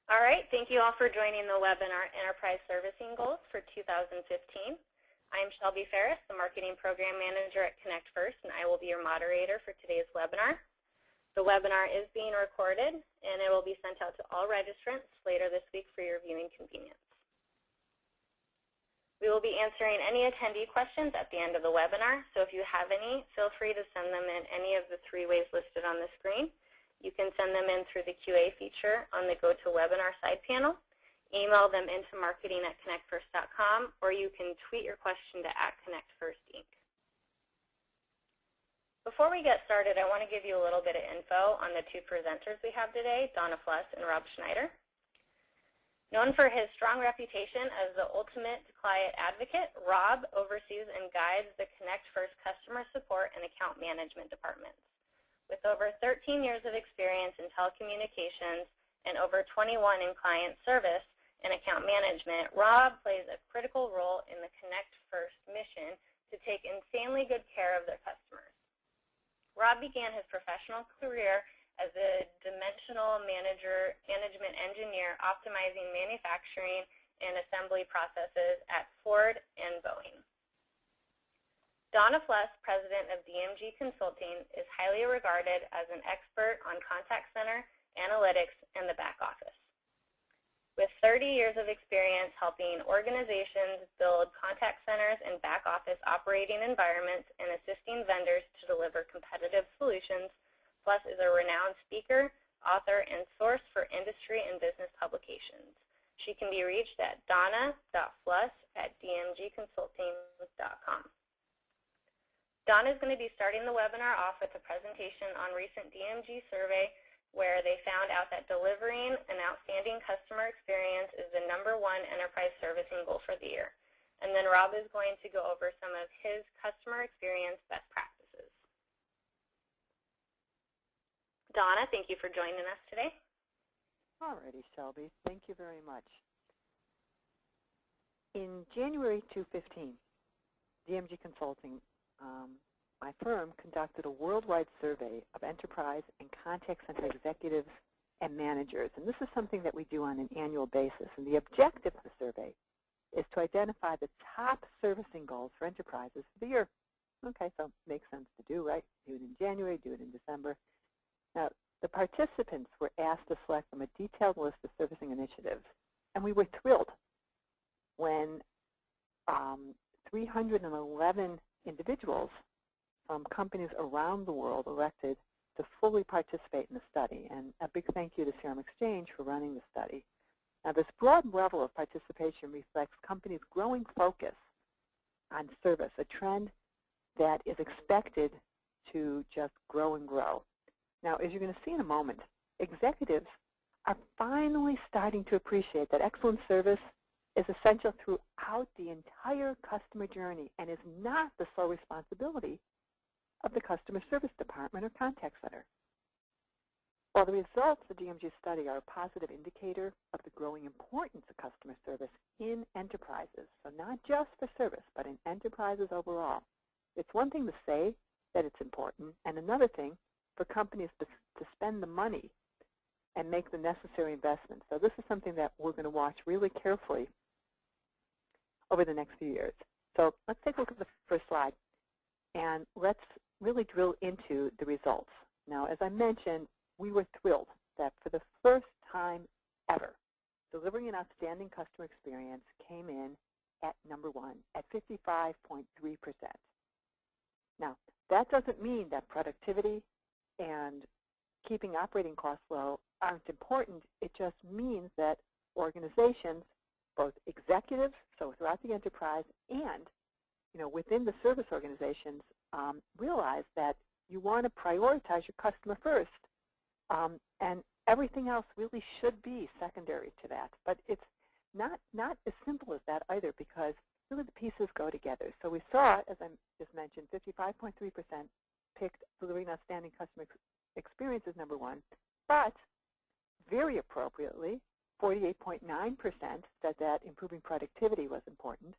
All right, thank you all for joining the webinar Enterprise Servicing Goals for 2015. I'm Shelby Ferris, the Marketing Program Manager at Connect First, and I will be your moderator for today's webinar. The webinar is being recorded, and it will be sent out to all registrants later this week for your viewing convenience. We will be answering any attendee questions at the end of the webinar, so if you have any, feel free to send them in any of the 3 ways listed on the screen. You can send them in through the QA feature on the GoToWebinar side panel, email them into marketing@connectfirst.com, or you can tweet your question to @ConnectFirstInc. Before we get started, I want to give you a little bit of info on the 2 presenters we have today, Donna Fluss and Rob Schneider. Known for his strong reputation as the ultimate client advocate, Rob oversees and guides the Connect First customer support and account management departments. With over 13 years of experience in telecommunications and over 21 in client service and account management, Rob plays a critical role in the Connect First mission to take insanely good care of their customers. Rob began his professional career as a dimensional management engineer optimizing manufacturing and assembly processes at Ford and Boeing. Donna Fluss, president of DMG Consulting, is highly regarded as an expert on contact center, analytics, and the back office. With 30 years of experience helping organizations build contact centers and back office operating environments and assisting vendors to deliver competitive solutions, Fluss is a renowned speaker, author, and source for industry and business publications. She can be reached at donna.fluss@dmgconsulting.com. Donna is going to be starting the webinar off with a presentation on recent DMG survey where they found out that delivering an outstanding customer experience is the #1 enterprise servicing goal for the year. And then Rob is going to go over some of his customer experience best practices. Donna, thank you for joining us today. All righty, Shelby. Thank you very much. In January 2015, DMG Consulting, my firm conducted a worldwide survey of enterprise and contact center executives and managers. And this is something that we do on an annual basis. And the objective of the survey is to identify the top servicing goals for enterprises for the year. Okay, so it makes sense to do, right? Do it in January, do it in December. Now, the participants were asked to select from a detailed list of servicing initiatives. And we were thrilled when 311 individuals from companies around the world elected to fully participate in the study. And a big thank you to Serum Exchange for running the study. Now, this broad level of participation reflects companies' growing focus on service, a trend that is expected to just grow and grow. Now, as you're going to see in a moment, executives are finally starting to appreciate that excellent service is essential throughout the entire customer journey and is not the sole responsibility of the customer service department or contact center. While the results of the DMG study are a positive indicator of the growing importance of customer service in enterprises, so not just for service, but in enterprises overall, it's one thing to say that it's important, and another thing for companies to spend the money and make the necessary investments. So this is something that we're going to watch really carefully over the next few years. So let's take a look at the first slide, and let's really drill into the results. Now, as I mentioned, we were thrilled that for the first time ever, delivering an outstanding customer experience came in at #1 at 55.3%. Now, that doesn't mean that productivity and keeping operating costs low aren't important. It just means that organizations, both executives, so throughout the enterprise, and within the service organizations, realize that you want to prioritize your customer first, and everything else really should be secondary to that. But it's not as simple as that either, because really the pieces go together. So we saw, as I just mentioned, 55.3% picked delivering outstanding customer experience as #1, but very appropriately, 48.9% said that improving productivity was important,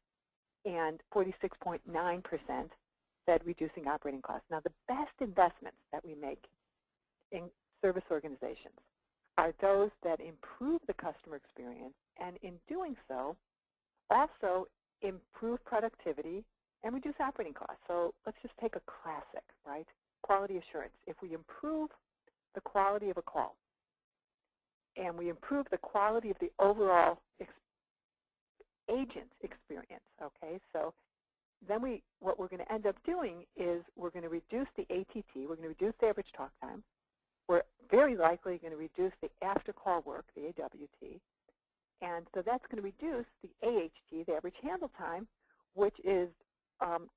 and 46.9% said reducing operating costs. Now, the best investments that we make in service organizations are those that improve the customer experience, and in doing so, also improve productivity and reduce operating costs. So let's just take a classic, right? Quality assurance. If we improve the quality of a call and we improve the quality of the overall agent's experience, okay, so then what we're going to end up doing is we're going to reduce the ATT, we're going to reduce the average talk time, we're very likely going to reduce the after-call work, the AWT, and so that's going to reduce the AHT, the average handle time, which is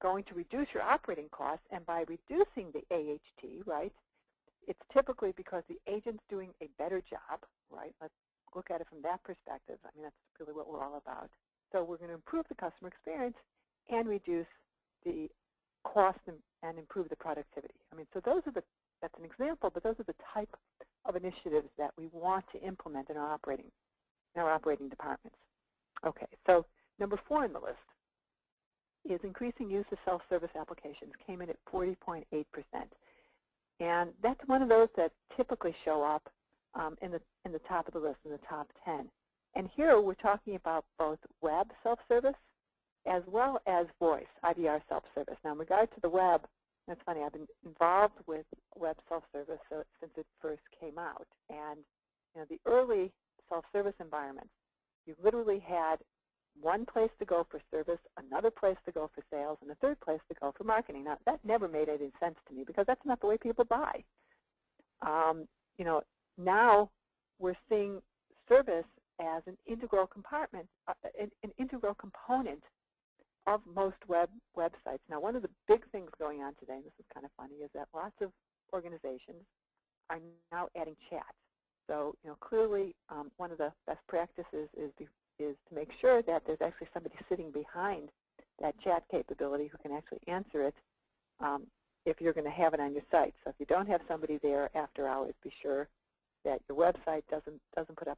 going to reduce your operating costs. And by reducing the AHT, right, it's typically because the agent's doing a better job, right? Let's look at it from that perspective. I mean, that's really what we're all about. So we're going to improve the customer experience and reduce the cost and improve the productivity. I mean, so those are that's an example, but those are the type of initiatives that we want to implement in our operating departments. Okay, so number 4 on the list is increasing use of self-service applications, came in at 40.8%. And that's one of those that typically show up in the top of the list, in the top 10. And here we're talking about both web self-service as well as voice, IVR self-service. Now, in regard to the web, that's funny, I've been involved with web self-service since it first came out. And the early self-service environments, you literally had one place to go for service, another place to go for sales, and a third place to go for marketing. Now, that never made any sense to me because that's not the way people buy. Now we're seeing service as an integral compartment, an integral component of most websites. Now, one of the big things going on today, and this is kind of funny, is that lots of organizations are now adding chat. So, clearly, one of the best practices is to make sure that there's actually somebody sitting behind that chat capability who can actually answer it if you're going to have it on your site. So if you don't have somebody there after hours, be sure that your website doesn't put up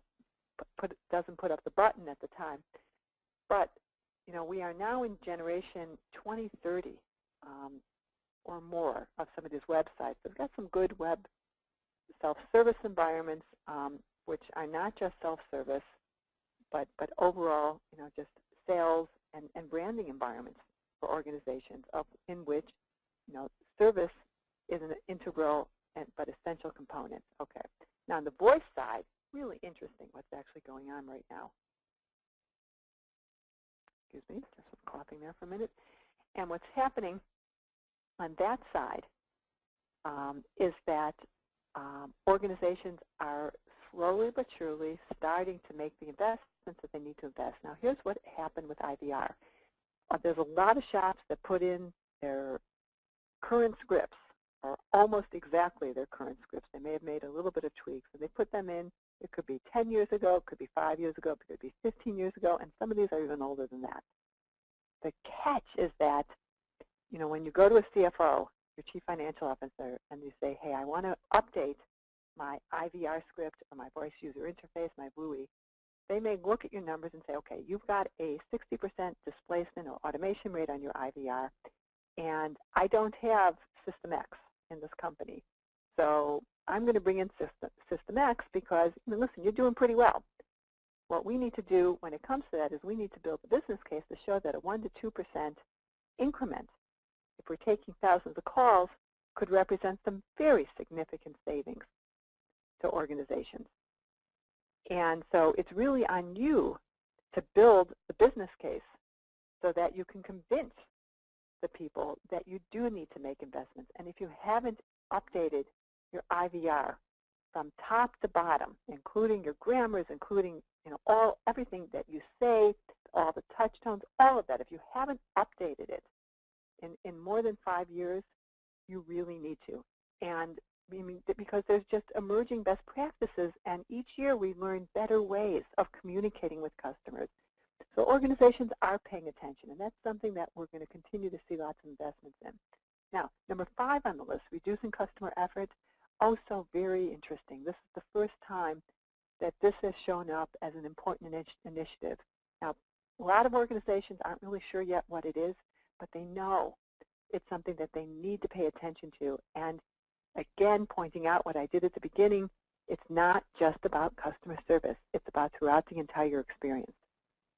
the button at the time. But we are now in generation 2030 or more of some of these websites. We've got some good web self-service environments which are not just self-service, but overall, just sales and branding environments for organizations in which, service is an integral but essential component. Okay. Now, on the voice side, really interesting what's actually going on right now. Excuse me, just was coughing there for a minute. And what's happening on that side is that organizations are slowly but surely starting to make the investments that they need to invest. Now, here's what happened with IVR. There's a lot of shops that put in their current scripts, or almost exactly their current scripts. They may have made a little bit of tweaks, and they put them in. It could be 10 years ago, it could be 5 years ago, it could be 15 years ago, and some of these are even older than that. The catch is that, when you go to a CFO, your Chief Financial Officer, and you say, hey, I want to update my IVR script or my voice user interface, my VUI, they may look at your numbers and say, okay, you've got a 60% displacement or automation rate on your IVR, and I don't have System X in this company. So I'm going to bring in System X because, listen, you're doing pretty well. What we need to do when it comes to that is we need to build a business case to show that a 1% to 2% increment, if we're taking thousands of calls, could represent some very significant savings to organizations. And so it's really on you to build the business case so that you can convince the people that you do need to make investments. And if you haven't updated your IVR from top to bottom, including your grammars, including everything that you say, all the touch tones, all of that, if you haven't updated it in more than 5 years, you really need to. And because there's just emerging best practices, and each year we learn better ways of communicating with customers. So organizations are paying attention, and that's something that we're going to continue to see lots of investments in. Now, number 5 on the list, reducing customer effort. Oh, so very interesting. This is the first time that this has shown up as an important initiative. Now, a lot of organizations aren't really sure yet what it is, but they know it's something that they need to pay attention to. And again, pointing out what I did at the beginning, It's not just about customer service. It's about throughout the entire experience.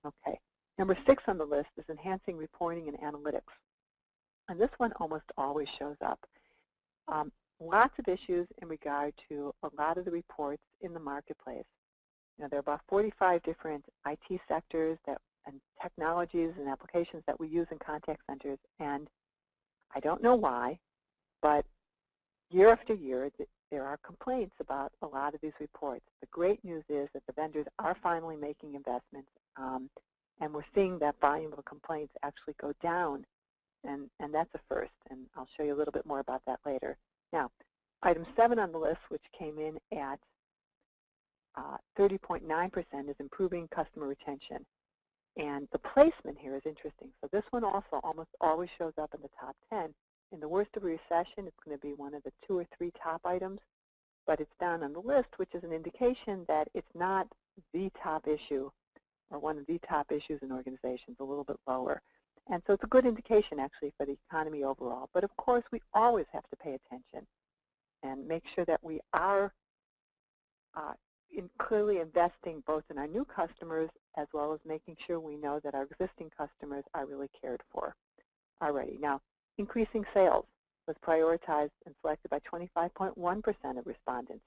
Okay. Number 6 on the list is enhancing reporting and analytics. And this one almost always shows up. Lots of issues in regard to a lot of the reports in the marketplace. There are about 45 different IT sectors and technologies and applications that we use in contact centers. And I don't know why, but year after year, there are complaints about a lot of these reports. The great news is that the vendors are finally making investments, and we're seeing that volume of complaints actually go down, and that's a first, and I'll show you a little bit more about that later. Now, item 7 on the list, which came in at 30.9%, is improving customer retention. And the placement here is interesting. So this one also almost always shows up in the top 10. In the worst of a recession, it's going to be one of the 2 or 3 top items, but it's down on the list, which is an indication that it's not the top issue or one of the top issues in organizations, a little bit lower. And so it's a good indication, actually, for the economy overall. But, of course, we always have to pay attention and make sure that we are clearly investing both in our new customers as well as making sure we know that our existing customers are really cared for already. Now, increasing sales was prioritized and selected by 25.1% of respondents.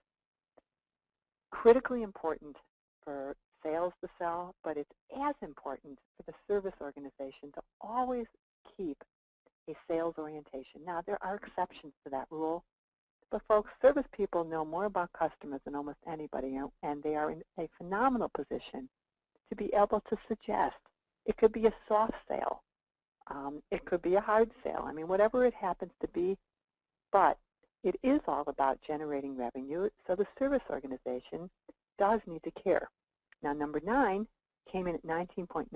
Critically important for sales to sell, but it's as important for the service organization to always keep a sales orientation. Now, there are exceptions to that rule, but folks, service people know more about customers than almost anybody, and they are in a phenomenal position to be able to suggest. It could be a soft sale. It could be a hard sale. I mean, whatever it happens to be, but it is all about generating revenue, so the service organization does need to care. Now, number 9 came in at 19.9%,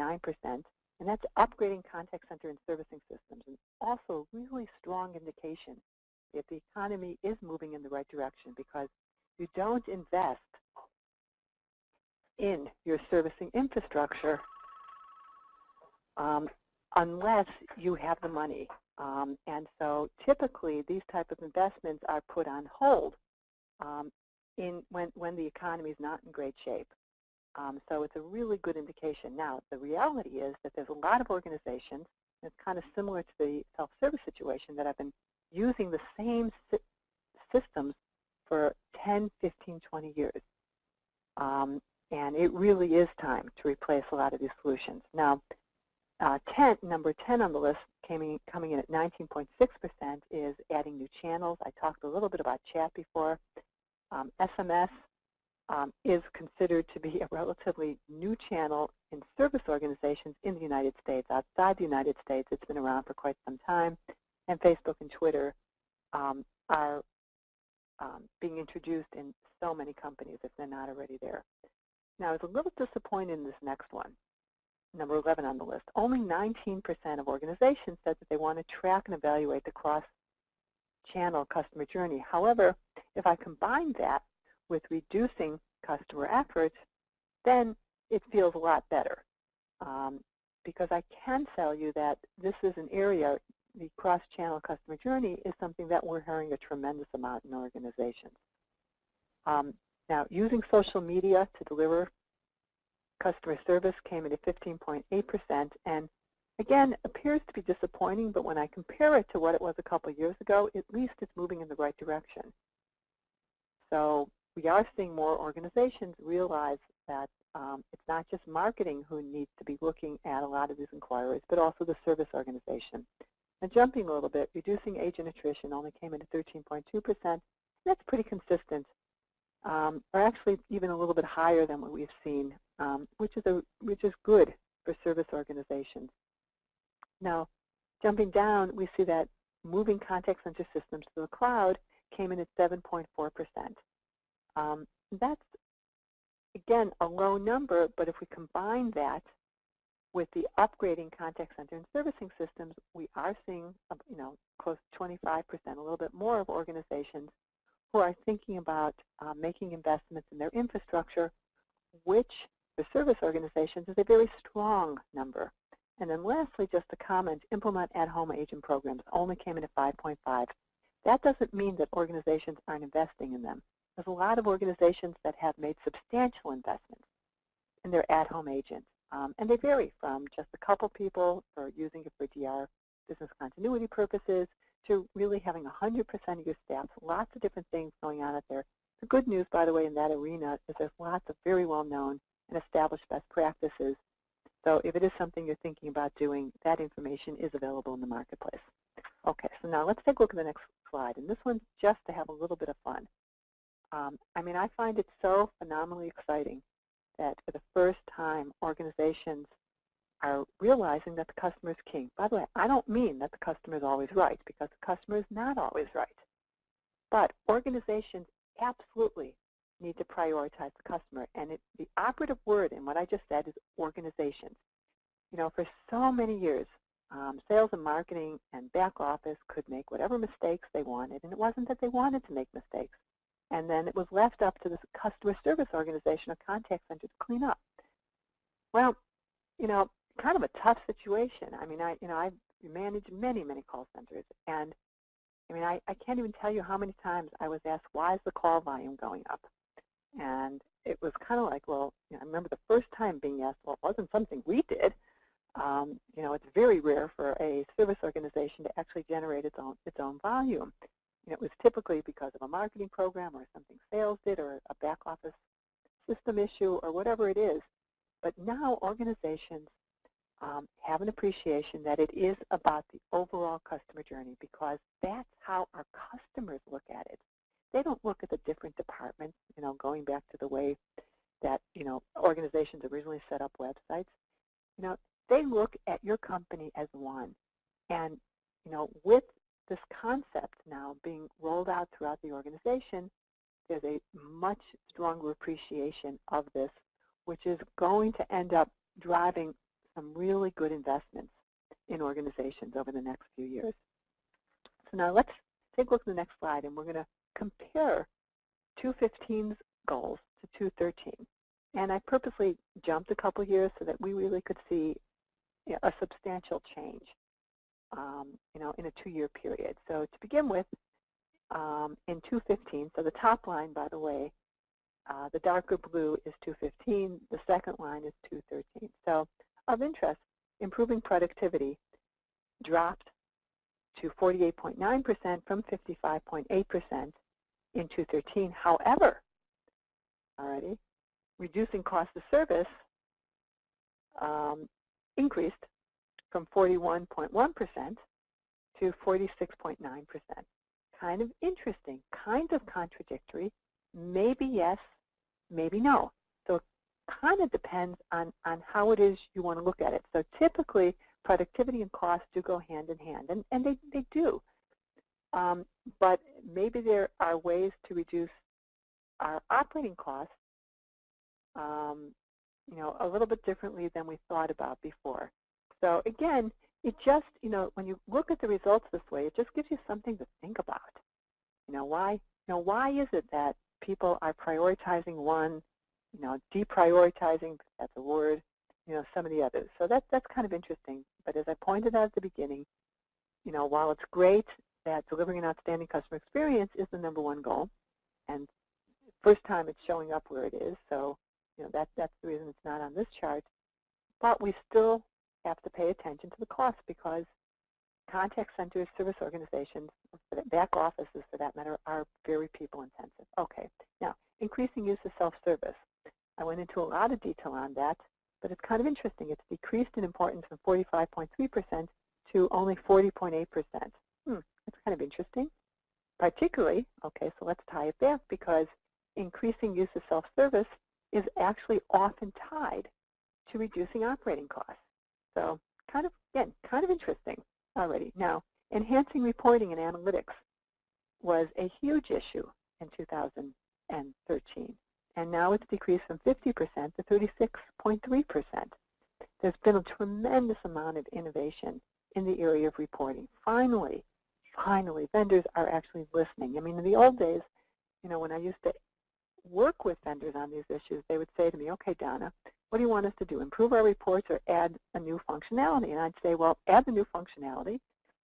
and that's upgrading contact center and servicing systems, and also a really strong indication if the economy is moving in the right direction, because you don't invest in your servicing infrastructure unless you have the money. And so typically these type of investments are put on hold when the economy is not in great shape. So it's a really good indication. Now, the reality is that there's a lot of organizations, and it's kind of similar to the self-service situation, that have been using the same systems for 10, 15, 20 years. And it really is time to replace a lot of these solutions. Now, number 10 on the list, coming in at 19.6%, is adding new channels. I talked a little bit about chat before. SMS is considered to be a relatively new channel in service organizations in the United States. Outside the United States, it's been around for quite some time, and Facebook and Twitter are being introduced in so many companies if they're not already there. Now, I was a little disappointed in this next one, number 11 on the list. Only 19% of organizations said that they want to track and evaluate the cross-channel customer journey. However, if I combine that with reducing customer efforts, then it feels a lot better. Because I can tell you that this is an area, the cross-channel customer journey is something that we're hearing a tremendous amount in organizations. Now, using social media to deliver customer service came in at 15.8%, and again, appears to be disappointing, but when I compare it to what it was a couple of years ago, at least it's moving in the right direction. So we are seeing more organizations realize that it's not just marketing who needs to be looking at a lot of these inquiries, but also the service organization. And jumping a little bit, reducing agent attrition only came in at 13.2%. That's pretty consistent, or actually even a little bit higher than what we've seen, which is good for service organizations. Now, jumping down, we see that moving contact center systems to the cloud came in at 7.4%. That's, again, a low number, but if we combine that with the upgrading contact center and servicing systems, we are seeing, close to 25%, a little bit more of organizations who are thinking about making investments in their infrastructure, which for service organizations is a very strong number. And then lastly, just a comment, implement at-home agent programs only came in at 5.5. That doesn't mean that organizations aren't investing in them. There's a lot of organizations that have made substantial investments in their at-home agents. And they vary from just a couple people for using it for DR business continuity purposes to really having 100% of your staff. Lots of different things going on out there. The good news, by the way, in that arena is there's lots of very well-known and established best practices. So if it is something you're thinking about doing, that information is available in the marketplace. Okay, so now let's take a look at the next slide. And this one's just to have a little bit of fun. I mean, I find it so phenomenally exciting that for the first time, organizations are realizing that the customer is king. By the way, I don't mean that the customer is always right, because the customer is not always right. But organizations absolutely need to prioritize the customer. And the operative word in what I just said is organizations. You know, for so many years, sales and marketing and back office could make whatever mistakes they wanted, and it wasn't that they wanted to make mistakes. And then it was left up to the customer service organization or contact center to clean up. Well, you know, kind of a tough situation. I mean, I've managed many, many call centers, and I mean, I can't even tell you how many times I was asked, why is the call volume going up? And it was kind of like, well, you know, I remember the first time being asked, well, it wasn't something we did. You know, it's very rare for a service organization to actually generate its own volume. You know, it was typically because of a marketing program or something sales did or a back office system issue or whatever it is. But now organizations have an appreciation that it is about the overall customer journey, because that's how our customers look at it. They don't look at the different departments, you know, going back to the way that, you know, organizations originally set up websites. You know, they look at your company as one. And, you know, with this concept now being rolled out throughout the organization, there's a much stronger appreciation of this, which is going to end up driving some really good investments in organizations over the next few years. So now let's take a look at the next slide, and we're going to compare 215's goals to 213. And I purposely jumped a couple years so that we really could see, you know, a substantial change, you know, in a 2-year period. So to begin with, in 215, so the top line, by the way, the darker blue is 215. The second line is 213. So of interest, improving productivity dropped to 48.9% from 55.8% in 213. However, already, reducing cost of service increased from 41.1% to 46.9%. Kind of interesting, kind of contradictory. Maybe yes, maybe no. So it kind of depends on how it is you want to look at it. So typically, productivity and cost do go hand in hand, and they do. But maybe there are ways to reduce our operating costs, you know, a little bit differently than we thought about before. So again, it just, you know, when you look at the results this way, it just gives you something to think about. You know, why is it that people are prioritizing one, you know, deprioritizing, that's a word, you know, some of the others. So that's kind of interesting. But as I pointed out at the beginning, you know, while it's great that delivering an outstanding customer experience is the #1 goal, and first time it's showing up where it is, so, you know, that's the reason it's not on this chart. But we still have to pay attention to the cost, because contact centers, service organizations, back offices for that matter, are very people intensive. Okay, now increasing use of self-service. I went into a lot of detail on that, but it's kind of interesting. It's decreased in importance from 45.3% to only 40.8%. That's kind of interesting. Particularly, okay, so let's tie it back, because increasing use of self-service is actually often tied to reducing operating costs. So kind of, again, kind of interesting already. Now, enhancing reporting and analytics was a huge issue in 2013. And now it's decreased from 50% to 36.3%. There's been a tremendous amount of innovation in the area of reporting. Finally, vendors are actually listening. I mean, in the old days, you know, when I used to work with vendors on these issues, they would say to me, okay, Donna, what do you want us to do, improve our reports or add a new functionality? And I'd say, well, add the new functionality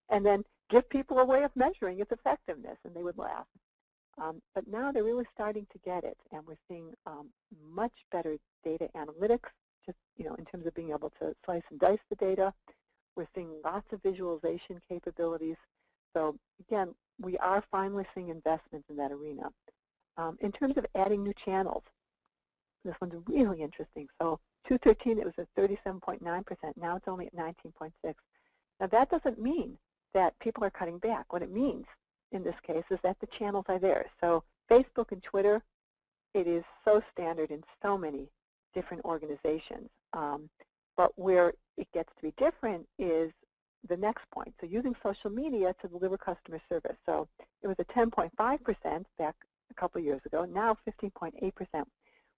and then give people a way of measuring its effectiveness, and they would laugh. But now they're really starting to get it, and we're seeing much better data analytics, just in terms of being able to slice and dice the data. We're seeing lots of visualization capabilities. So again, we are finally seeing investments in that arena. In terms of adding new channels, this one's really interesting. So 2013, it was at 37.9%. Now it's only at 19.6%. Now that doesn't mean that people are cutting back. What it means in this case is that the channels are there. So Facebook and Twitter, it is so standard in so many different organizations. But where it gets to be different is the next point. So using social media to deliver customer service. So it was at 10.5% back a couple of years ago, now 15.8%,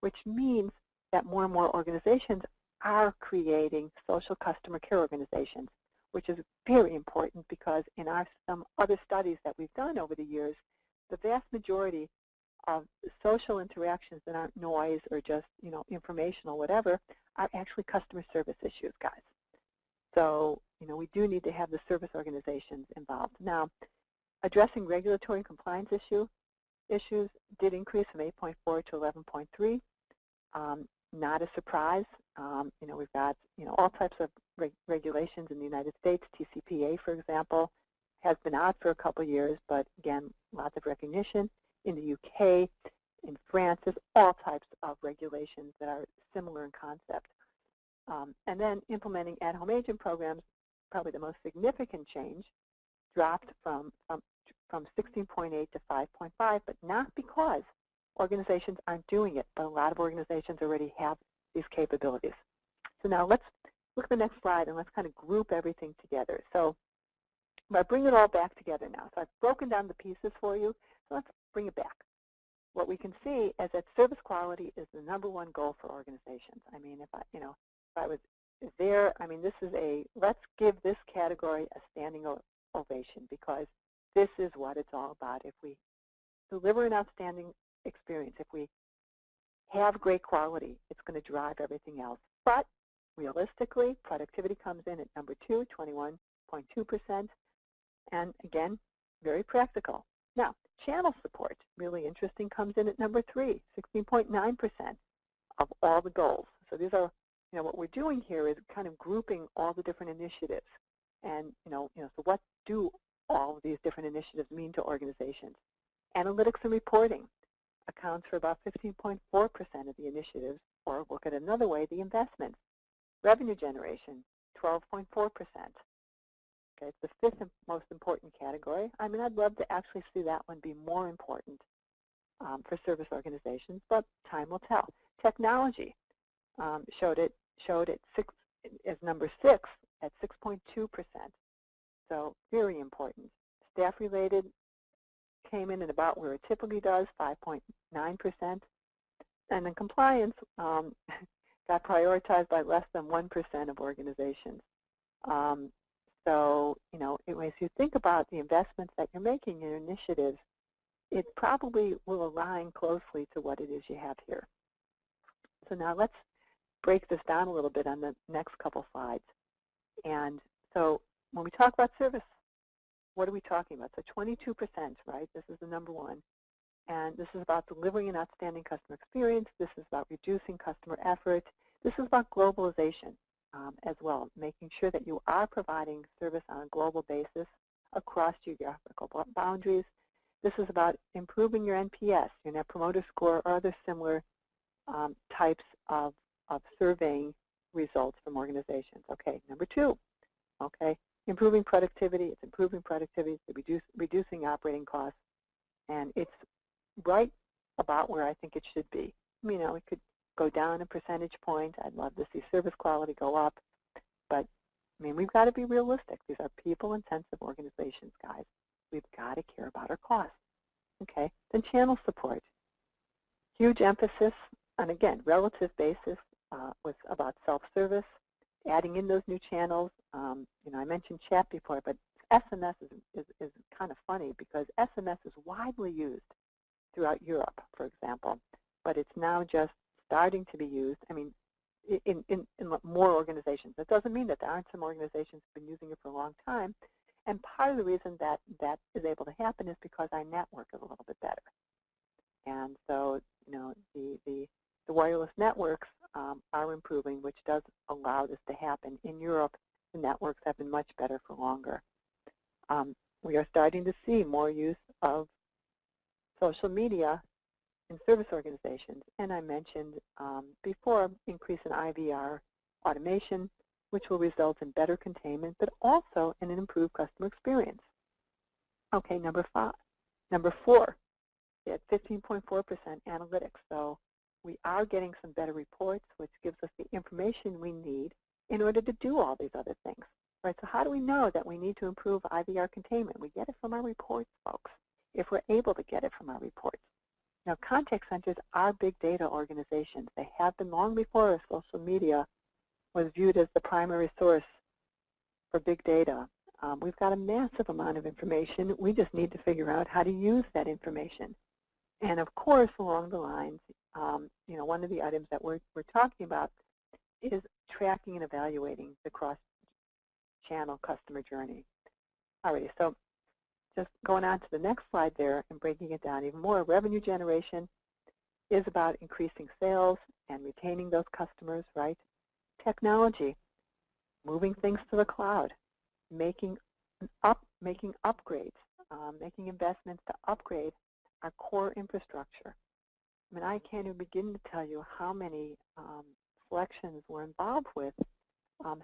which means that more and more organizations are creating social customer care organizations, which is very important because in some other studies that we've done over the years, the vast majority of social interactions that aren't noise or just informational, whatever, are actually customer service issues, guys. So we do need to have the service organizations involved. Now, addressing regulatory and compliance issues did increase from 8.4 to 11.3. Not a surprise. We've got all types of regulations in the United States. TCPA, for example, has been out for a couple of years, but again, lots of recognition. In the UK, in France, there's all types of regulations that are similar in concept. And then implementing at-home agent programs, probably the most significant change, dropped from 16.8 to 5.5, but not because organizations aren't doing it, but a lot of organizations already have these capabilities. So now let's look at the next slide and let's kind of group everything together. So I bring it all back together now. So I've broken down the pieces for you. So let's bring it back. What we can see is that service quality is the #1 goal for organizations. I mean, if I was there, I mean, this is let's give this category a standing ovation because this is what it's all about. If we deliver an outstanding experience, if we have great quality, it's going to drive everything else. But realistically, productivity comes in at #2, 21.2%. And again, very practical. Now, channel support, really interesting, comes in at #3, 16.9% of all the goals. So these are, what we're doing here is kind of grouping all the different initiatives. And, so what do all of these different initiatives mean to organizations? Analytics and reporting accounts for about 15.4% of the initiatives, or look at another way, the investments. Revenue generation, 12.4%. Okay, it's the 5th most important category. I mean, I'd love to actually see that one be more important for service organizations, but time will tell. Technology showed it as #6 at 6.2%. So very important. Staff-related came in at about where it typically does, 5.9%. And then compliance got prioritized by less than 1% of organizations. So, as you think about the investments that you're making in initiatives, it probably will align closely to what it is you have here. So now let's break this down a little bit on the next couple slides. And so when we talk about service, what are we talking about? So 22%, right? This is the #1. And this is about delivering an outstanding customer experience. This is about reducing customer effort. This is about globalization as well, making sure that you are providing service on a global basis across geographical boundaries. This is about improving your NPS, your Net Promoter Score, or other similar types of surveying results from organizations. Okay, #2, okay, improving productivity. It's improving productivity, it's reducing operating costs, and it's right about where I think it should be. It could go down a percentage point. I'd love to see service quality go up, but we've got to be realistic. These are people-intensive organizations, guys. We've got to care about our costs. Okay, then channel support. Huge emphasis on, again, relative basis was about self-service, adding in those new channels. I mentioned chat before, but SMS is kind of funny because SMS is widely used throughout Europe, for example, but it's now just starting to be used, in more organizations. That doesn't mean that there aren't some organizations who've been using it for a long time, and part of the reason that is able to happen is because our network is a little bit better. And so, the wireless networks are improving, which does allow this to happen. In Europe, the networks have been much better for longer. We are starting to see more use of social media in service organizations. And I mentioned before, increase in IVR automation, which will result in better containment, but also in an improved customer experience. Okay, number 4, at 15.4% analytics. So we are getting some better reports, which gives us the information we need in order to do all these other things. Right? So how do we know that we need to improve IVR containment? We get it from our reports, folks, if we're able to get it from our reports. Now, contact centers are big data organizations. They have been long before social media was viewed as the primary source for big data. We've got a massive amount of information. We just need to figure out how to use that information. And of course, along the lines, one of the items that we're talking about is tracking and evaluating the cross-channel customer journey. Alrighty, so just going on to the next slide there and breaking it down even more, revenue generation is about increasing sales and retaining those customers, right? Technology, moving things to the cloud, making upgrades, making investments to upgrade our core infrastructure. I mean, I can't even begin to tell you how many selections we're involved with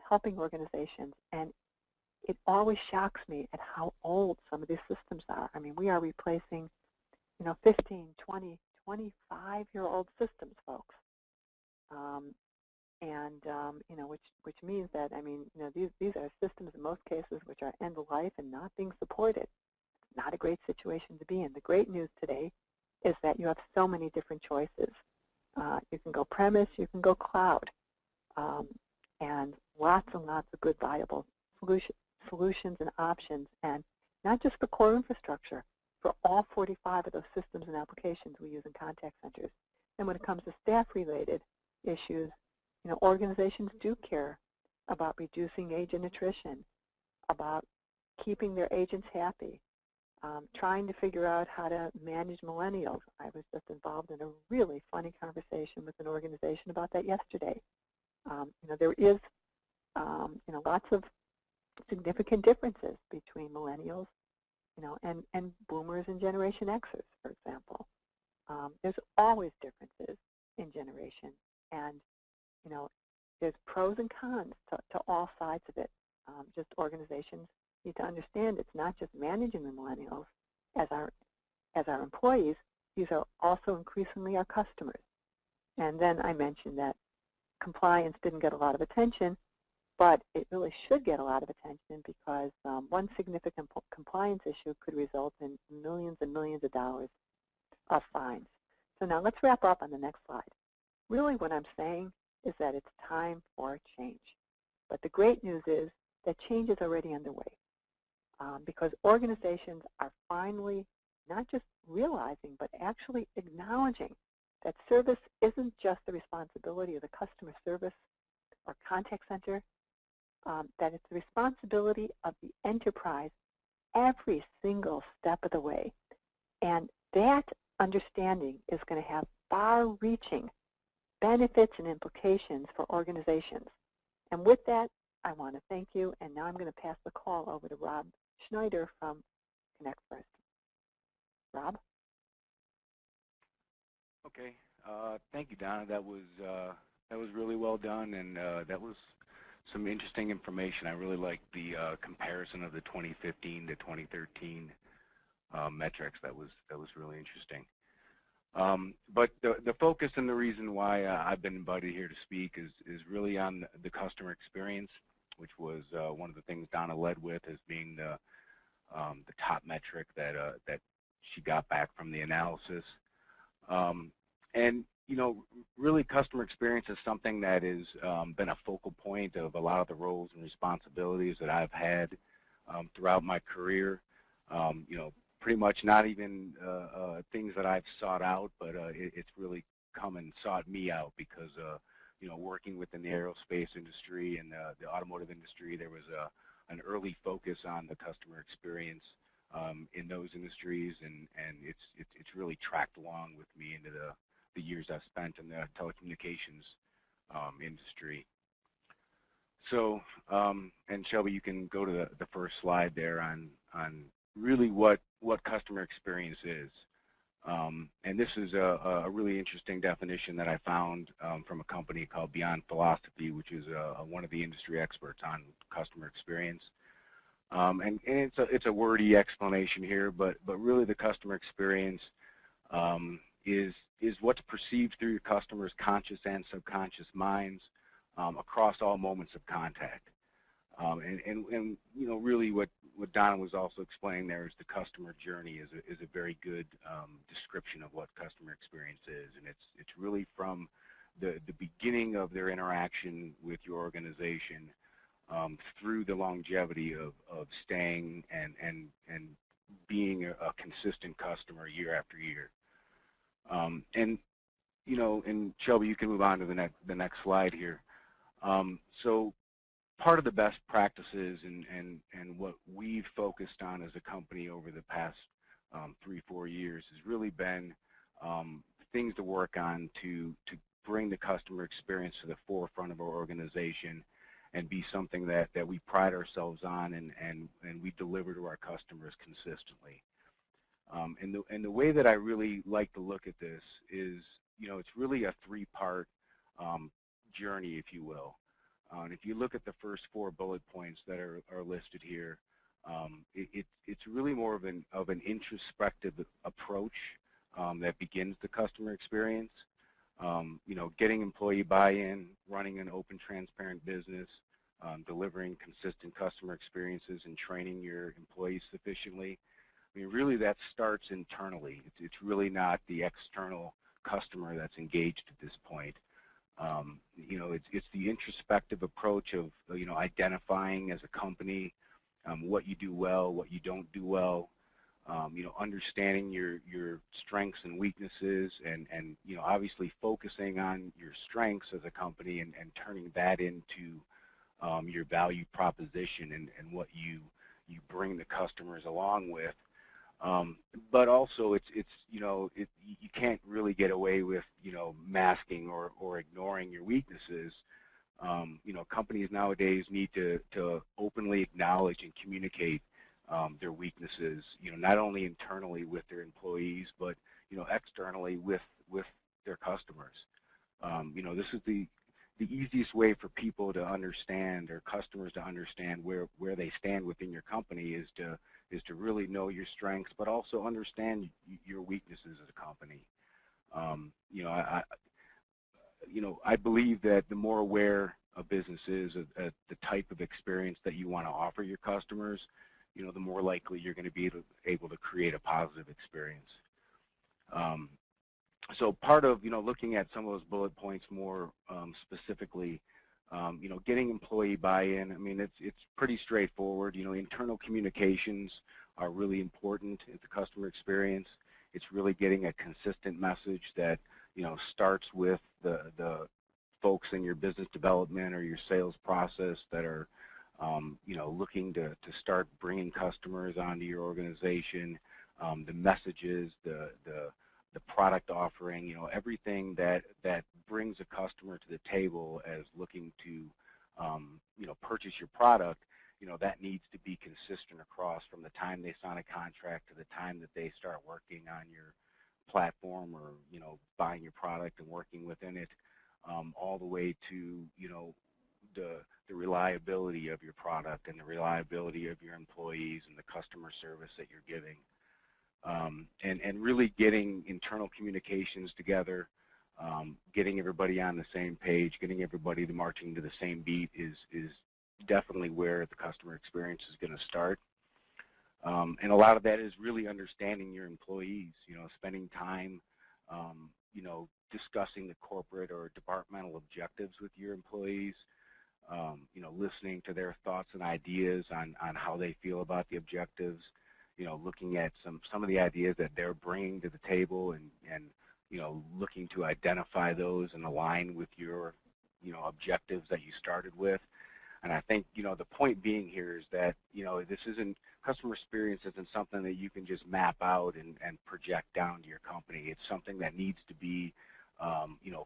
helping organizations, and it always shocks me at how old some of these systems are. I mean, we are replacing, 15, 20, 25-year-old systems, folks. Which means that, these are systems in most cases which are end of life and not being supported. Not a great situation to be in. The great news today is that you have so many different choices. You can go premise, you can go cloud, and lots and lots of good viable solutions and options, and not just for core infrastructure, for all 45 of those systems and applications we use in contact centers. And when it comes to staff-related issues, organizations do care about reducing agent attrition, about keeping their agents happy, trying to figure out how to manage millennials. I was just involved in a really funny conversation with an organization about that yesterday. There is, lots of significant differences between millennials, and boomers and Generation Xers, for example. There's always differences in generation, and there's pros and cons to all sides of it. Just organizations need to understand it's not just managing the millennials as our employees. These are also increasingly our customers. And then I mentioned that compliance didn't get a lot of attention, but it really should get a lot of attention because one significant compliance issue could result in millions and millions of dollars of fines. So now let's wrap up on the next slide. Really what I'm saying is that it's time for change. But the great news is that change is already underway because organizations are finally not just realizing but actually acknowledging that service isn't just the responsibility of the customer service or contact center, that it's the responsibility of the enterprise every single step of the way. And that understanding is going to have far-reaching benefits and implications for organizations. And with that, I want to thank you, and now I'm going to pass the call over to Rob Schneider from Connect First. Rob? Okay, thank you, Donna. That was really well done, and that was some interesting information. I really liked the comparison of the 2015 to 2013 metrics. That was really interesting. But the focus and the reason why I've been invited here to speak is really on the customer experience, which was one of the things Donna led with as being the top metric that she got back from the analysis. And really customer experience is something that has been a focal point of a lot of the roles and responsibilities that I've had throughout my career. Pretty much not even things that I've sought out, but it's really come and sought me out because, working within the aerospace industry and the automotive industry, there was an early focus on the customer experience in those industries, and it's really tracked along with me into the years I've spent in the telecommunications industry. So, and Shelby, you can go to the first slide there on really what customer experience is. And this is a really interesting definition that I found from a company called Beyond Philosophy, which is one of the industry experts on customer experience. And it's a wordy explanation here, but really the customer experience is what's perceived through your customers' conscious and subconscious minds across all moments of contact. And you know, really what Donna was also explaining there is the customer journey is a very good description of what customer experience is, and it's really from the beginning of their interaction with your organization through the longevity of staying and being a consistent customer year after year. And you know, and Shelby, you can move on to the next slide here. So part of the best practices and what we've focused on as a company over the past 3-4 years has really been things to work on to bring the customer experience to the forefront of our organization and be something that we pride ourselves on and we deliver to our customers consistently. And the way that I really like to look at this is, you know, it's really a 3-part journey, if you will. And if you look at the first 4 bullet points that are listed here, it's really more of an introspective approach that begins the customer experience. You know, getting employee buy-in, running an open, transparent business, delivering consistent customer experiences, and training your employees sufficiently. I mean, really that starts internally. It's really not the external customer that's engaged at this point. You know, it's the introspective approach of, you know, identifying as a company what you do well, what you don't do well, you know, understanding your strengths and weaknesses, and you know, obviously focusing on your strengths as a company and turning that into your value proposition and what you bring the customers along with. But also it's you know, you can't really get away with, you know, masking or ignoring your weaknesses. You know, companies nowadays need to openly acknowledge and communicate their weaknesses, you know, not only internally with their employees, but, you know, externally with their customers. You know, this is the easiest way for people to understand, or customers to understand where they stand within your company is to really know your strengths, but also understand your weaknesses as a company. You know, I believe that the more aware a business is of the type of experience that you want to offer your customers, you know, the more likely you're going to be able to create a positive experience. So part of, you know, looking at some of those bullet points more specifically, you know, getting employee buy-in, I mean, it's pretty straightforward. You know, internal communications are really important in the customer experience. It's really getting a consistent message that, you know, starts with the folks in your business development or your sales process that are, you know, looking to start bringing customers onto your organization, the messages, the product offering, you know, everything that brings a customer to the table as looking to, you know, purchase your product, you know, that needs to be consistent across from the time they sign a contract to the time that they start working on your platform or, you know, buying your product and working within it, all the way to, you know, the reliability of your product and the reliability of your employees and the customer service that you're giving. And really getting internal communications together, getting everybody on the same page, getting everybody marching to the same beat is definitely where the customer experience is going to start. And a lot of that is really understanding your employees, you know, spending time, you know, discussing the corporate or departmental objectives with your employees, you know, listening to their thoughts and ideas on how they feel about the objectives, you know, looking at some of the ideas that they're bringing to the table and you know, looking to identify those and align with your, you know, objectives that you started with. And I think, the point being here is that, this isn't, customer experience isn't something that you can just map out and project down to your company. It's something that needs to be,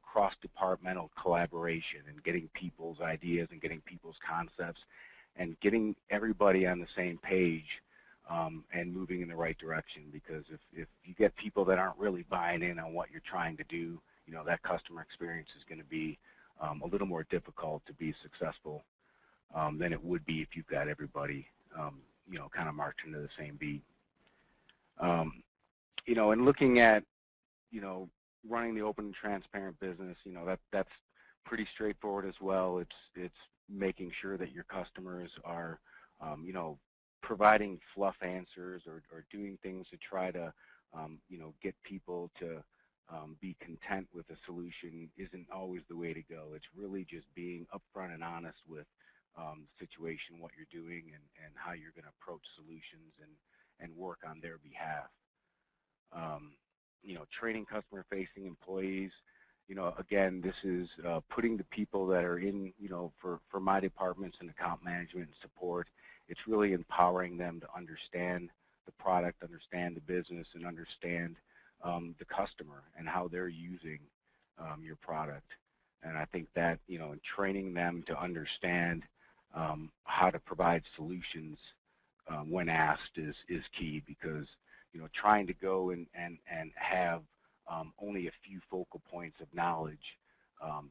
cross-departmental collaboration and getting people's ideas and getting people's concepts and getting everybody on the same page and moving in the right direction. Because if you get people that aren't really buying in on what you're trying to do, that customer experience is going to be a little more difficult to be successful than it would be if you've got everybody, kind of marching to the same beat. And looking at, running the open and transparent business, that's pretty straightforward as well. It's making sure that your customers are, providing fluff answers or doing things to try to, get people to be content with a solution isn't always the way to go. It's really just being upfront and honest with the situation, what you're doing, and how you're going to approach solutions and work on their behalf. Training customer-facing employees, again, this is putting the people that are in, for my departments and account management and support, it's really empowering them to understand the product, understand the business, and understand the customer and how they're using your product. And I think that, and training them to understand how to provide solutions when asked is key, because, trying to go and have only a few focal points of knowledge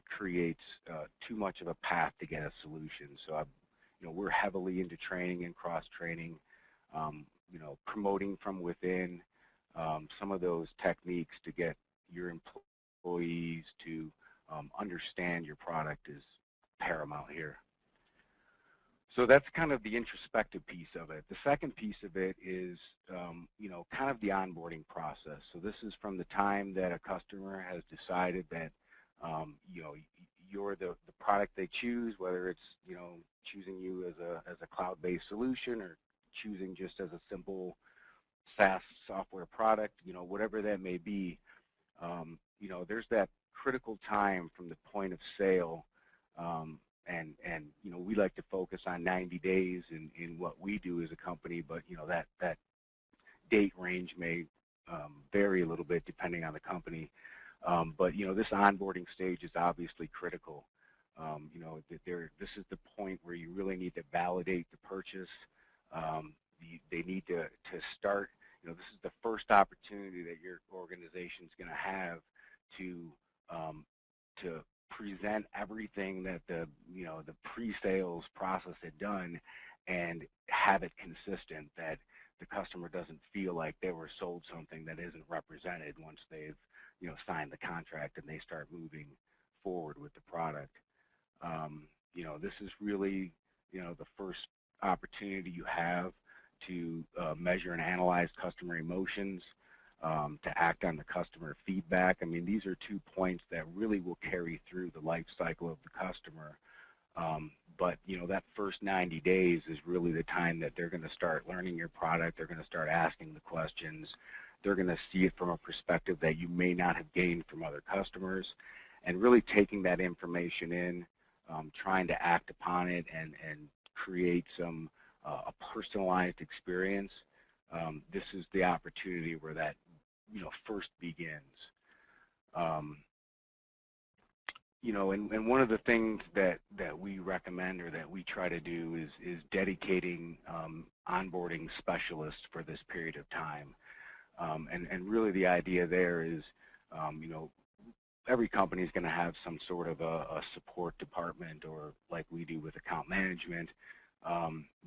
creates too much of a path to get a solution. So, we're heavily into training and cross-training, promoting from within, some of those techniques to get your employees to understand your product is paramount here. So that's kind of the introspective piece of it. The second piece of it is, kind of the onboarding process. So this is from the time that a customer has decided that, you're the product they choose, whether it's, choosing you as a cloud-based solution or choosing just as a simple SaaS software product, whatever that may be. There's that critical time from the point of sale, and we like to focus on 90 days in what we do as a company, but that date range may vary a little bit depending on the company. But this onboarding stage is obviously critical. This is the point where you really need to validate the purchase. They need to start. This is the first opportunity that your organization is going to have to present everything that the pre-sales process had done and have it consistent, that the customer doesn't feel like they were sold something that isn't represented once they've signed the contract and they start moving forward with the product. This is really the first opportunity you have to measure and analyze customer emotions, to act on the customer feedback. I mean, these are 2 points that really will carry through the life cycle of the customer. But, that first 90 days is really the time that they're going to start learning your product. They're going to start asking the questions. They're going to see it from a perspective that you may not have gained from other customers, and really taking that information in, trying to act upon it and create a personalized experience. This is the opportunity where that first begins. And one of the things that we recommend or that we try to do is dedicating onboarding specialists for this period of time. And really the idea there is, every company is going to have some sort of a support department, or like we do with account management,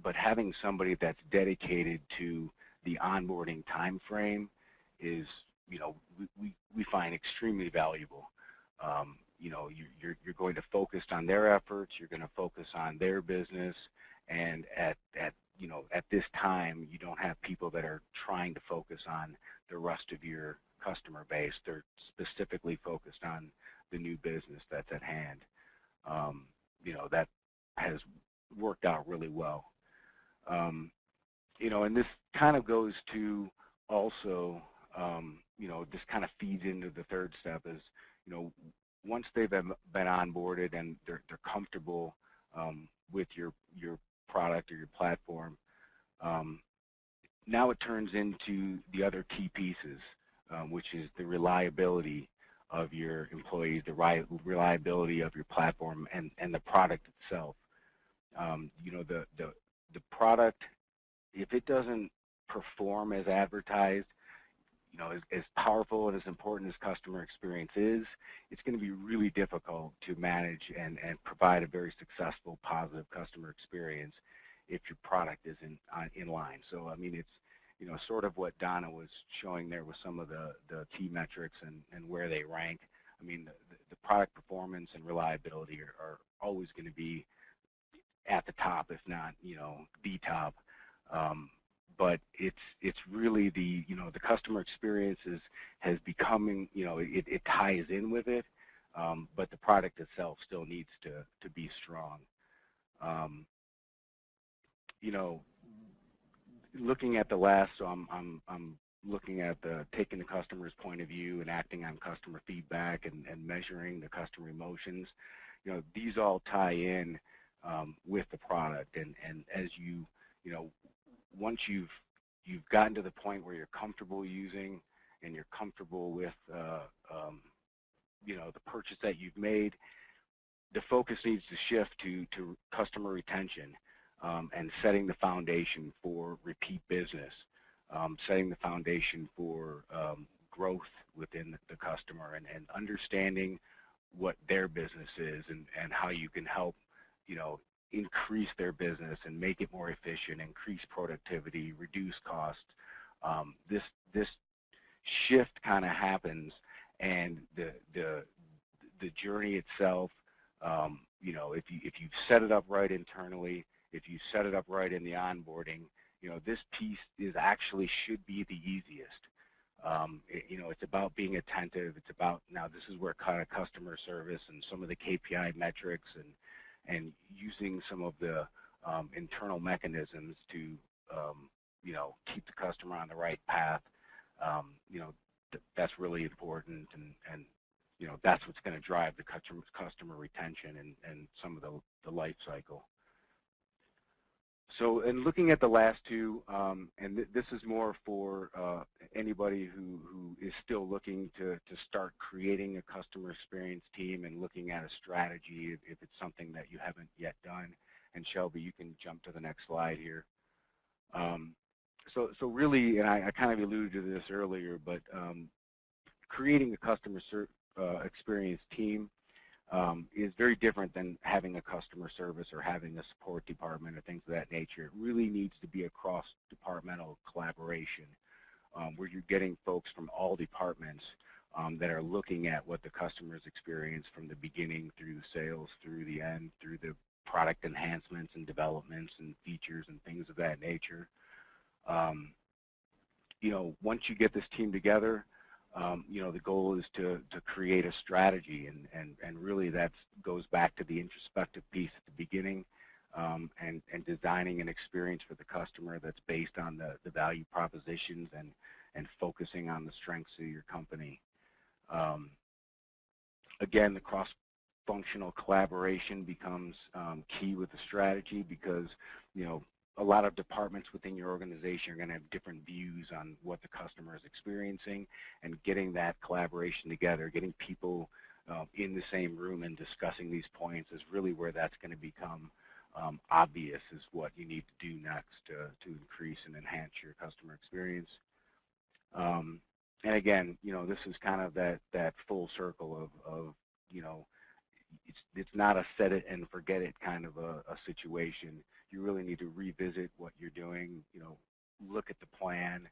but having somebody that's dedicated to the onboarding time frame is, we find extremely valuable. You're going to focus on their efforts, you're going to focus on their business, and at this time, you don't have people that are trying to focus on the rest of your customer base. They're specifically focused on the new business that's at hand. That has worked out really well. And this kind of goes to also, this kind of feeds into the third step is, once they've been onboarded and they're comfortable with your product or your platform. Now it turns into the other key pieces, which is the reliability of your employees, the reliability of your platform, and the product itself. You know, the product, if it doesn't perform as advertised, you know, as powerful and as important as customer experience is, it's going to be really difficult to manage and provide a very successful, positive customer experience if your product isn't in line. So, I mean, it's, you know, sort of what Donna was showing there with some of the key metrics and where they rank. I mean, the product performance and reliability are always going to be at the top, if not, you know, the top. But it's really the, you know, the customer experience has becoming, you know, it ties in with it, but the product itself still needs to be strong. You know, looking at the last, so I'm looking at taking the customer's point of view and acting on customer feedback and measuring the customer emotions. You know, these all tie in with the product, and as you know, once you've gotten to the point where you're comfortable using and you're comfortable with you know, the purchase that you've made, the focus needs to shift to customer retention and setting the foundation for repeat business, setting the foundation for growth within the customer, and understanding what their business is and how you can help, you know, increase their business and make it more efficient, increase productivity, reduce costs. This shift kind of happens, and the journey itself, you know, if you've set it up right internally, if you set it up right in the onboarding, you know, this piece is actually should be the easiest. You know, it's about being attentive. It's about, now this is where kind of customer service and some of the KPI metrics and using some of the internal mechanisms to, you know, keep the customer on the right path. You know, that's really important, and you know, that's what's going to drive the customer retention and some of the life cycle. So, and looking at the last two, and this is more for anybody who is still looking to start creating a customer experience team and looking at a strategy if it's something that you haven't yet done. And Shelby, you can jump to the next slide here. So really, and I kind of alluded to this earlier, but creating a customer experience team is very different than having a customer service or having a support department or things of that nature. It really needs to be a cross-departmental collaboration where you're getting folks from all departments that are looking at what the customers experience from the beginning through the sales, through the end, through the product enhancements and developments and features and things of that nature. You know, once you get this team together, you know, the goal is to create a strategy, and really that goes back to the introspective piece at the beginning, and designing an experience for the customer that's based on the value propositions and focusing on the strengths of your company. Again, the cross-functional collaboration becomes key with the strategy because, you know, a lot of departments within your organization are going to have different views on what the customer is experiencing, and getting that collaboration together, getting people in the same room and discussing these points is really where that's going to become obvious is what you need to do next to increase and enhance your customer experience. And again, you know, this is kind of that full circle of you know, it's not a set it and forget it kind of a situation. You really need to revisit what you're doing, you know, look at the plan.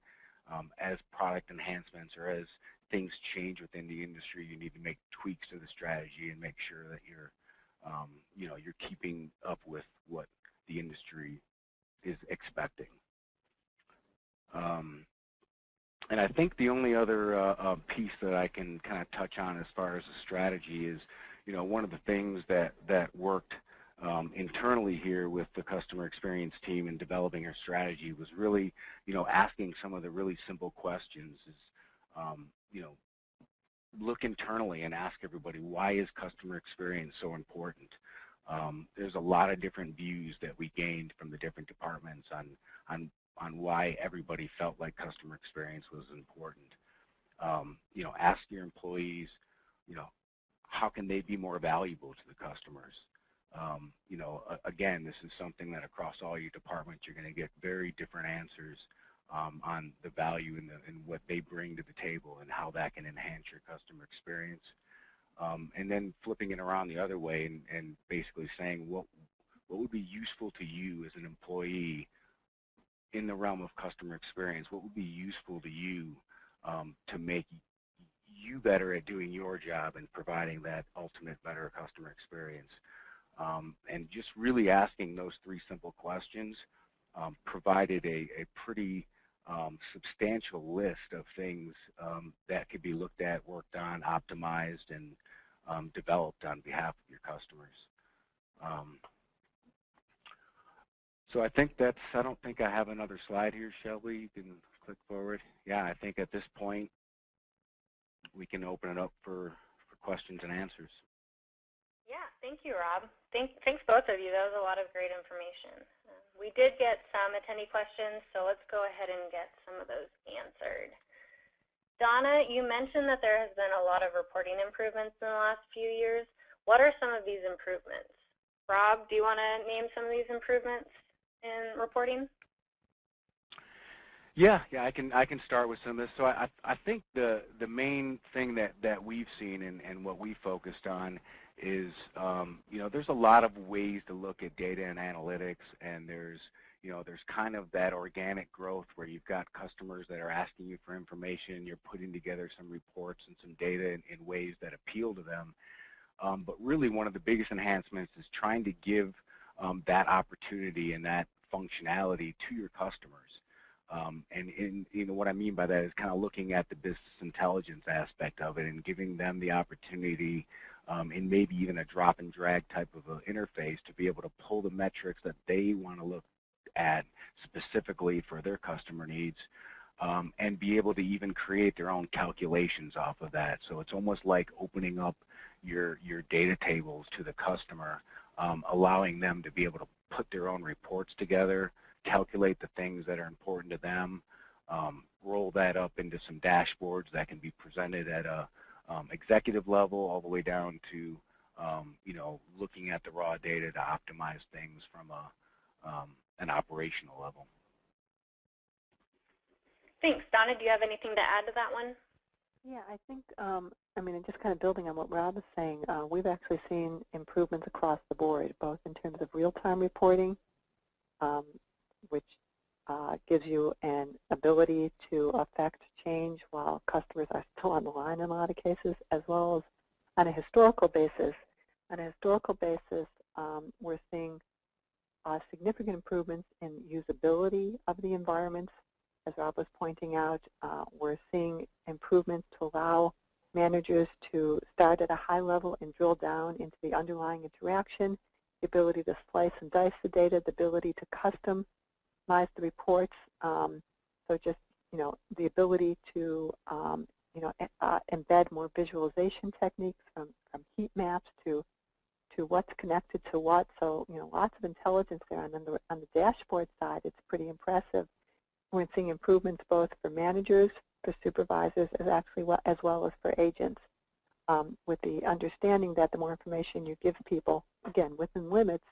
As product enhancements or as things change within the industry, you need to make tweaks to the strategy and make sure that you're, you know, you're keeping up with what the industry is expecting. And I think the only other piece that I can kind of touch on as far as the strategy is, you know, one of the things that worked internally here with the customer experience team in developing our strategy was really, you know, asking some of the really simple questions is, you know, look internally and ask everybody, why is customer experience so important? There's a lot of different views that we gained from the different departments on why everybody felt like customer experience was important. You know, ask your employees, you know, how can they be more valuable to the customers? You know, again, this is something that across all your departments you're going to get very different answers on the value and what they bring to the table and how that can enhance your customer experience. And then flipping it around the other way and basically saying what would be useful to you as an employee in the realm of customer experience? What would be useful to you to make you better at doing your job and providing that ultimate better customer experience? And just really asking those three simple questions provided a pretty substantial list of things that could be looked at, worked on, optimized, and developed on behalf of your customers. So I think that's, I don't think I have another slide here, Shelby. You can click forward. Yeah, I think at this point we can open it up for questions and answers. Yeah, thank you, Rob. Thanks both of you. That was a lot of great information. We did get some attendee questions, so let's go ahead and get some of those answered. Donna, you mentioned that there has been a lot of reporting improvements in the last few years. What are some of these improvements? Rob, do you want to name some of these improvements in reporting? Yeah, I can start with some of this. So I think the main thing that we've seen and what we focused on is, you know, there's a lot of ways to look at data and analytics, and there's kind of that organic growth where you've got customers that are asking you for information, you're putting together some reports and some data in ways that appeal to them. But really one of the biggest enhancements is trying to give that opportunity and that functionality to your customers. And you know what I mean by that is kind of looking at the business intelligence aspect of it and giving them the opportunity in maybe even a drop and drag type of an interface to be able to pull the metrics that they want to look at specifically for their customer needs, and be able to even create their own calculations off of that. So it's almost like opening up your data tables to the customer, allowing them to be able to put their own reports together, calculate the things that are important to them, roll that up into some dashboards that can be presented at a executive level all the way down to you know, looking at the raw data to optimize things from an operational level. Thanks. Donna, do you have anything to add to that one? Yeah, I think, I mean, just kind of building on what Rob is saying, we've actually seen improvements across the board, both in terms of real-time reporting, which gives you an ability to affect change while customers are still on the line in a lot of cases, as well as on a historical basis. On a historical basis, we're seeing significant improvements in usability of the environments. As Rob was pointing out, we're seeing improvements to allow managers to start at a high level and drill down into the underlying interaction, the ability to slice and dice the data, the ability to customize the reports. So just, you know, the ability to, you know, embed more visualization techniques from heat maps to what's connected to what. So, you know, lots of intelligence there. And then on the dashboard side, it's pretty impressive. We're seeing improvements both for managers, for supervisors, as well as for agents, with the understanding that the more information you give people, again, within limits,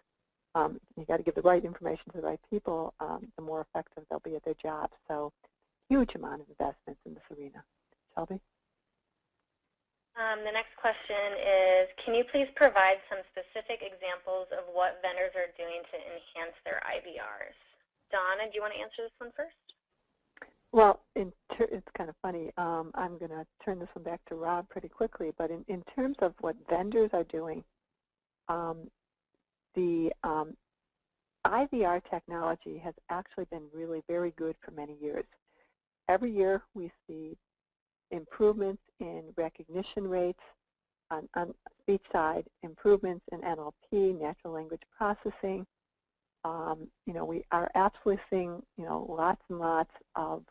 you got to give the right information to the right people, the more effective they'll be at their jobs. So huge amount of investments in this arena. Shelby? The next question is, can you please provide some specific examples of what vendors are doing to enhance their IVRs? Donna, do you want to answer this one first? Well, it's kind of funny. I'm going to turn this one back to Rob pretty quickly, but in terms of what vendors are doing, the IVR technology has actually been really very good for many years. Every year we see improvements in recognition rates on speech side, improvements in NLP, natural language processing. You know, we are absolutely seeing, you know, lots and lots of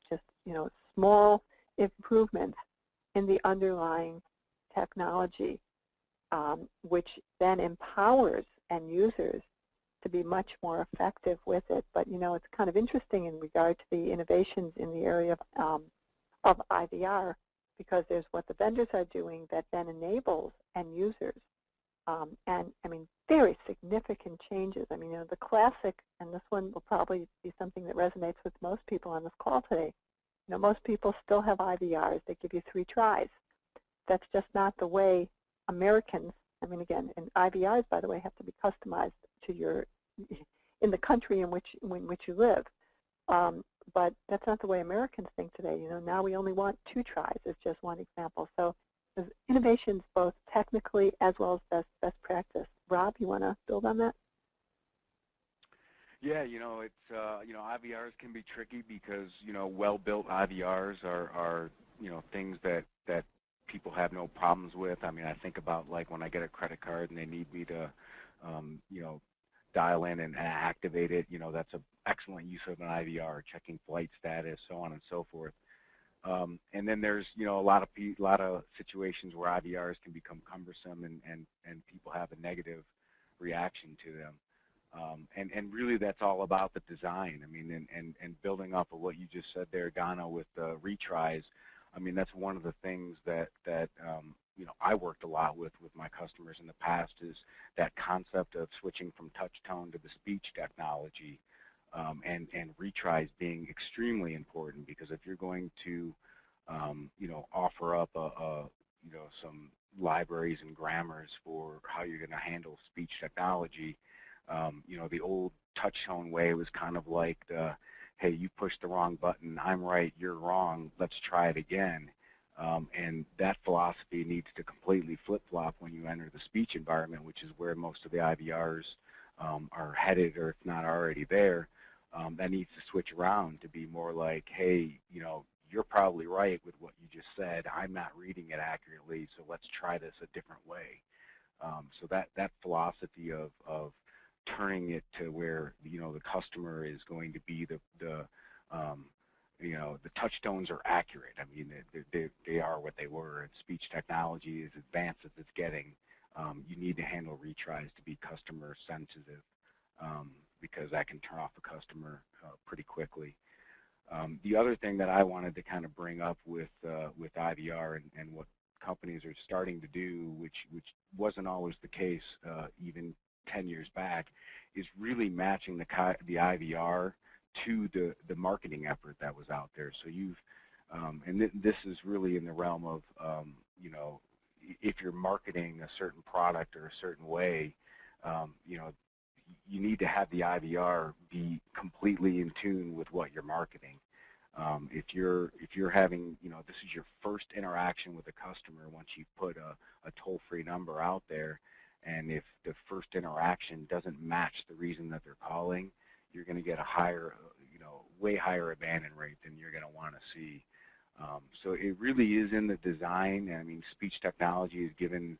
just, you know, small improvements in the underlying technology. which then empowers end users to be much more effective with it. But it's kind of interesting in regard to the innovations in the area of IVR, because there's what the vendors are doing that then enables end users. And I mean, very significant changes. I mean, the classic, and this one will probably be something that resonates with most people on this call today. Most people still have IVRs. They give you 3 tries. That's just not the way Americans, I mean, again, and IVRs, by the way, have to be customized to in the country in which you live. But that's not the way Americans think today. Now we only want 2 tries as just one example. So there's innovations both technically as well as best practice. Rob, you want to build on that? Yeah, it's IVRs can be tricky because well-built IVRs are things that people have no problems with. I mean, I think about like when I get a credit card and they need me to dial in and activate it. That's an excellent use of an IVR, checking flight status, so on and so forth. And then there's a lot of situations where IVRs can become cumbersome and people have a negative reaction to them. And really that's all about the design. I mean, and building off of what you just said there, Donna, with the retries. I mean, that's one of the things that I worked a lot with my customers in the past, is that concept of switching from touch tone to the speech technology, and retries being extremely important, because if you're going to offer up some libraries and grammars for how you're going to handle speech technology, the old touch tone way was kind of like the, hey, you pushed the wrong button, I'm right, you're wrong, let's try it again. And that philosophy needs to completely flip-flop when you enter the speech environment, which is where most of the IVRs are headed, or if not already there. That needs to switch around to be more like, hey, you're probably right with what you just said, I'm not reading it accurately, so let's try this a different way. So that philosophy of turning it to where the customer is going to be the touch tones are accurate. I mean, they are what they were. And speech technology is advanced as it's getting. You need to handle retries to be customer sensitive, because that can turn off a customer pretty quickly. The other thing that I wanted to kind of bring up with IVR and what companies are starting to do, which wasn't always the case even 10 years back, is really matching the IVR to the marketing effort that was out there. So you've, and this is really in the realm of, if you're marketing a certain product or a certain way, you need to have the IVR be completely in tune with what you're marketing. If you're having, this is your first interaction with a customer once you put a toll-free number out there, and if the first interaction doesn't match the reason that they're calling, you're going to get a higher, way higher abandon rate than you're going to want to see. So it really is in the design. I mean, speech technology has given,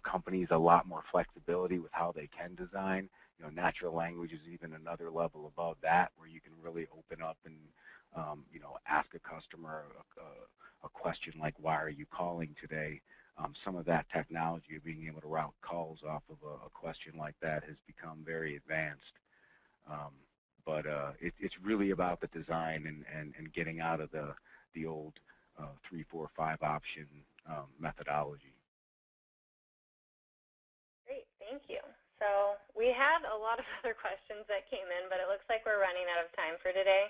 companies a lot more flexibility with how they can design. Natural language is even another level above that, where you can really open up and, ask a customer a question like, why are you calling today? Some of that technology of being able to route calls off of a question like that has become very advanced. But it's really about the design and getting out of the old 3, 4, 5 option methodology. Great, thank you. So we had a lot of other questions that came in, but it looks like we're running out of time for today.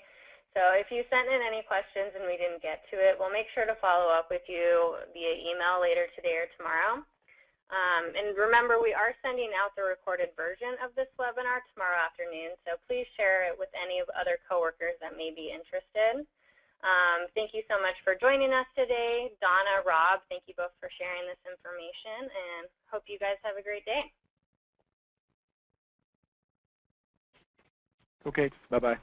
So if you sent in any questions and we didn't get to it, we'll make sure to follow up with you via email later today or tomorrow. And remember, we are sending out the recorded version of this webinar tomorrow afternoon, so please share it with any of other coworkers that may be interested. Thank you so much for joining us today. Donna, Rob, thank you both for sharing this information, and hope you guys have a great day. Okay, bye-bye.